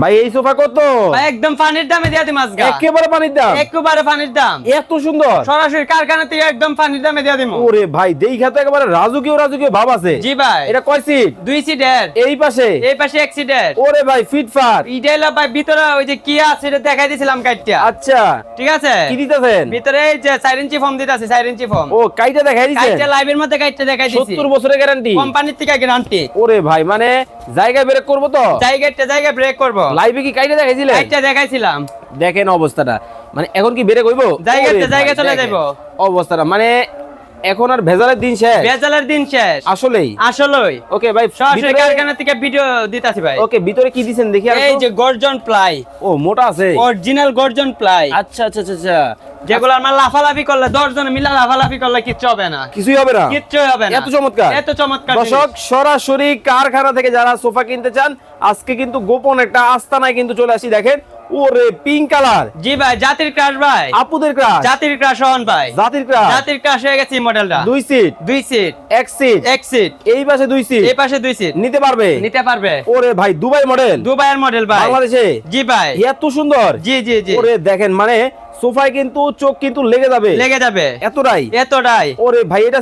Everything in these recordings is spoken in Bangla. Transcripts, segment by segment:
ভাই এই সোফা কত? ভাই একদম পানির দামে দিয়ে দিই মাসগা। একেবারে পানির দাম? একেবারে পানির দাম। এত সুন্দর, সরাসরি কারখানা থেকে একদম পানির দামে দিয়ে দিমু। ওরে ভাই দেখা তো একেবারে রাজকীয় ভাব আছে। জি ভাই। এটা কয় সিট? 2 সিটের। এই পাশে? এই পাশে 1 সিটের। ওরে ভাই ফিটফাট। ইডেলা ভাই ভিতরে ওই যে কি আছে এটা দেখাই দিছিলাম কাইটটা। আচ্ছা ঠিক আছে। কি দিতেছেন? ভিতরে এই যে 4 ইঞ্চি ফর্ম দিতাছে, 4 ইঞ্চি ফর্ম। ও কাইটা দেখাই দিছেন? কাইটটা লাইভের মধ্যে কাইটটা দেখাই দিছি। 70 বছরের গ্যারান্টি। কোম্পানির থেকে গ্যারান্টি। ওরে ভাই মানে জায়গা ব্রেক করব তো? জায়গা ব্রেক করব। লাইভে কি কাইটা দেখাইছিলেন? কাইটটা দেখাইছিলাম। দেখেন অবস্থাটা, মানে এখন কি ব্রেক হইবো? জায়গা চলে যাইব অবস্থাটা মানে এখন আর ভেজালের দিন শেষ। ভেজালের দিন শেষ আসলেই। ওকে ভাই সরাসরি কারখানা থেকে ভিডিও দিতাছি ভাই। ওকে ভিতরে কি দিবেন দেখি। আর এই যে গর্জন প্লাই। ও মোটা আছে, অরিজিনাল গর্জন প্লাই। আচ্ছা। যেগুলো আমরা লাফালাফি করলে 10 জন মিলে লাফালাফি করলে কিচ্ছু হবে না, কিছুই হবে না। এত চমৎকার দর্শক সরাসরি কারখানা থেকে যারা সোফা কিনতে চান আজকে কিন্তু গোপন একটা আস্তানায় কিন্তু চলে আসি। দেখেন ওরে পিঙ্ক কালার। জি ভাই, জাতির ক্রাশ ভাই। আপুদের ক্রাশ। জাতির ক্রাশ হন ভাই। জাতির ক্রাশ হয়ে গেছে এই মডেলটা। 2 সিট, 1 সিট। এই পাশে 2 সিট, এই পাশে 2 সিট। নিতে পারবে। ওরে ভাই দুবাইয়ের মডেল ভাই। বাংলাদেশে? জি ভাই। এত সুন্দর। জি। ওরে দেখেন মানে সোফায় কিন্তু চোখ কিন্তু লেগে যাবে এতটাই। ওরে ভাই এটা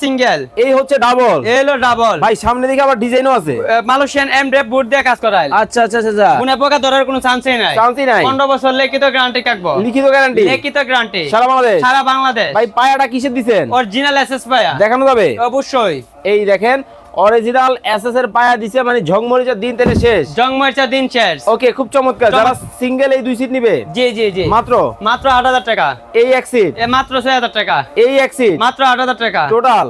সিঙ্গেল, এই হচ্ছে ডাবল। ডাবল ভাই সামনে দিকে আবার ডিজাইনও আছে। মালয়েশিয়ান এমডেপ বোর্ড দিয়ে কাজ করায়। আচ্ছা। গুনে পোকা ধরার কোনো চান্সই নাই। 15 বছর লিখিত গ্যারান্টি থাকবো। লিখিত গ্যারান্টি সারা বাংলাদেশ। ভাই পায়াটা কিসের দিবেন? অরিজিনাল এসএস পায়া। দেখানো যাবে? অবশ্যই। এই দেখেন অরিজিনাল এসএস এর পায়া দিছে, মানে ঝংমরিচা দিন তেলে শেষ। ওকে খুব চমৎকার। যারা সিঙ্গেল এই 2 সিট নিবে জি মাত্র 8000 টাকা। এই 1 সিট মাত্র 6000 টাকা। এই 1 সিট মাত্র 8000 টাকা। Total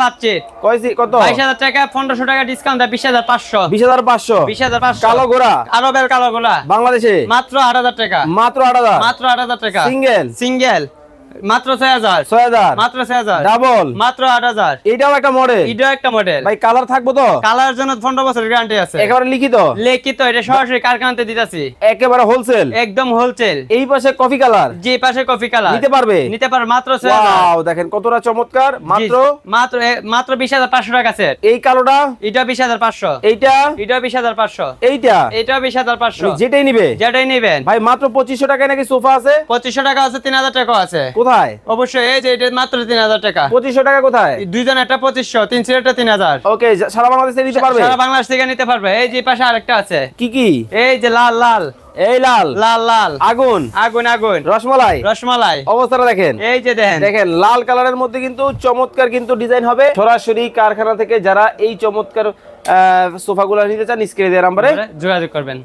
5 seat. কয় সিট কত? 22000 টাকা। 1500 টাকা ডিসকাউন্ট দেয়। 20500। 20500 কালো গোরা আরবের কালো গোলা বাংলাদেশে মাত্র 8000 টাকা। মাত্র 8000 টাকা। সিঙ্গেল মাত্র 6000 মাত্র 6000 ডাবল মাত্র 8000। এটাও একটা মডেল। ভাই কালার থাকবো তো? কালার জন্য 15 বছরের গ্যারান্টি আছে। একেবারে লিখিত এটা সরাসরি কারখানাতে দিতাছি। একেবারে হোলসেল, একদম হোলসেল। এই পাশে কফি কালার। জি পাশে কফি কালার। নিতে পারবে মাত্র 6000। ওয়াও দেখেন কতটা চমৎকার। মাত্র 20500 টাকা সেট। এই কালোটা? এটা 20500। এইটা? এটা 20500। এইটা? এটা 20500। যেটাই নেবেন ভাই। মাত্র 2500 টাকায় নাকি সোফা আছে? 2500 টাকা আছে, 3000 টাকা আছে। কোথায়? অবশ্যই এই যে এটা মাত্র 3000 টাকা। 2500 টাকা কোথায়? দুইজন একটা 2500, 3 সিটেরটা 3000। ওকে সারা বাংলাদেশে নিতে পারবে? সারা বাংলাদেশ থেকে নিতে পারবে। এই যে পাশে আরেকটা আছে। কি এই যে লাল এই লাল আগুন রসমালাই। অবস্থাটা দেখেন। এই যে দেখেন লাল কালারের মধ্যে কিন্তু চমৎকার কিন্তু ডিজাইন হবে। সরাসরি কারখানা থেকে যারা এই চমৎকার সোফাগুলো নিতে চান স্ক্রিনে দেওয়া নম্বরে যোগাযোগ করবেন।